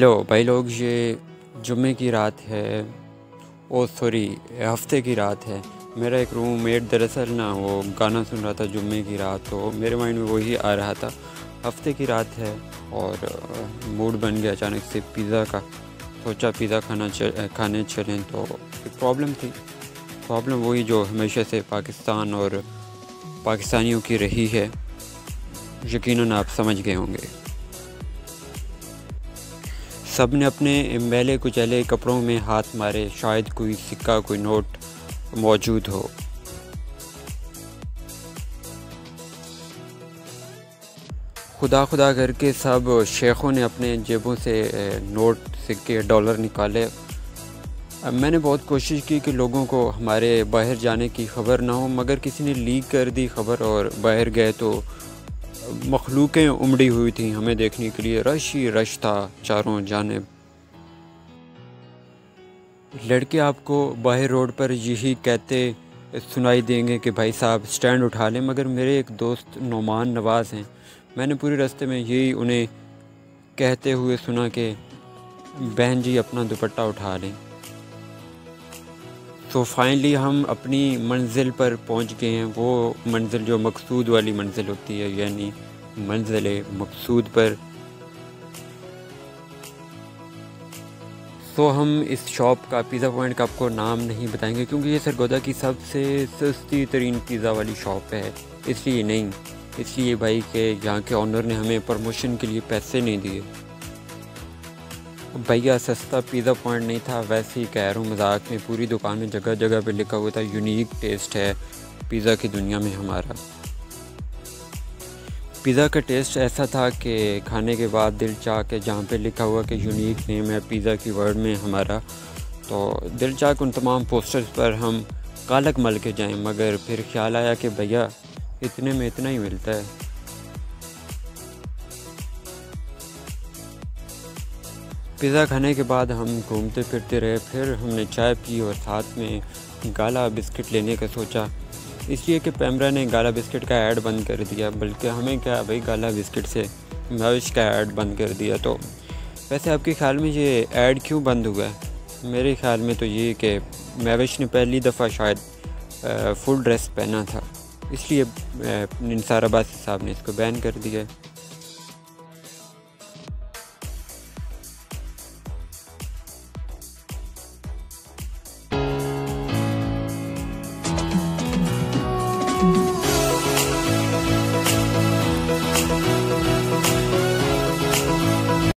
Hello भाई लोग, ये जुम्मे की रात है। ओ सॉरी, हफ्ते की रात है। मेरा एक रूममेट दरअसल ना वो गाना सुन रहा था जुम्मे की रात, तो मेरे माइंड में वही आ रहा था। हफ्ते की रात है और मूड बन गया अचानक से पिज़्ज़ा का। सोचा पिज़्ज़ा खाने चलें, तो एक प्रॉब्लम थी। प्रॉब्लम वही जो हमेशा से पाकिस्तान और पाकिस्तानियों की रही है। यकीनन आप समझ गए होंगे। सब ने अपने मैले कुचैले कपड़ों में हाथ मारे, शायद कोई सिक्का कोई नोट मौजूद हो। खुदा खुदा करके सब शेखों ने अपने जेबों से नोट सिक्के डॉलर निकाले। अब मैंने बहुत कोशिश की कि लोगों को हमारे बाहर जाने की ख़बर ना हो, मगर किसी ने लीक कर दी ख़बर और बाहर गए तो मखलूक़ें उमड़ी हुई थी हमें देखने के लिए। रश ही रश था चारों जानिब। लड़के आपको बाहर रोड पर यही कहते सुनाई देंगे कि भाई साहब स्टैंड उठा लें, मगर मेरे एक दोस्त नोमान नवाज़ हैं, मैंने पूरे रास्ते में यही उन्हें कहते हुए सुना कि बहन जी अपना दुपट्टा उठा लें। तो फाइनली हम अपनी मंजिल पर पहुंच गए हैं, वो मंजिल जो मकसूद वाली मंजिल होती है, यानी मंजिल मकसूद पर। तो हम इस शॉप का, पिज़्ज़ा पॉइंट का, आपको नाम नहीं बताएंगे क्योंकि ये सरगोदा की सबसे सस्ती तरीन पिज़्ज़ा वाली शॉप है। इसलिए नहीं, इसलिए भाई कि यहाँ के ऑनर ने हमें प्रमोशन के लिए पैसे नहीं दिए। भैया सस्ता पिज़्ज़ा पॉइंट नहीं था, वैसे ही कह रहा हूँ मजाक में। पूरी दुकान में जगह जगह पे लिखा हुआ था यूनिक टेस्ट है पिज़्ज़ा की दुनिया में हमारा। पिज़्ज़ा का टेस्ट ऐसा था कि खाने के बाद दिल चाह के, जहाँ पे लिखा हुआ कि यूनिक नेम है पिज़्ज़ा की वर्ड में हमारा, तो दिल चाह के उन तमाम पोस्टर्स पर हम कालक मल के जाएं, मगर फिर ख्याल आया कि भैया इतने में इतना ही मिलता है। पिज़्ज़ा खाने के बाद हम घूमते फिरते रहे, फिर हमने चाय पी और साथ में गाला बिस्किट लेने का सोचा, इसलिए कि पैमरा ने गाला बिस्किट का ऐड बंद कर दिया। बल्कि हमें क्या भाई, गाला बिस्किट से मैविश का ऐड बंद कर दिया। तो वैसे आपके ख्याल में ये ऐड क्यों बंद हुआ है? मेरे ख्याल में तो ये कि मैविश ने पहली दफ़ा शायद फुल ड्रेस पहना था, इसलिए निसार अब्बासी साहब ने इसको बैन कर दिया।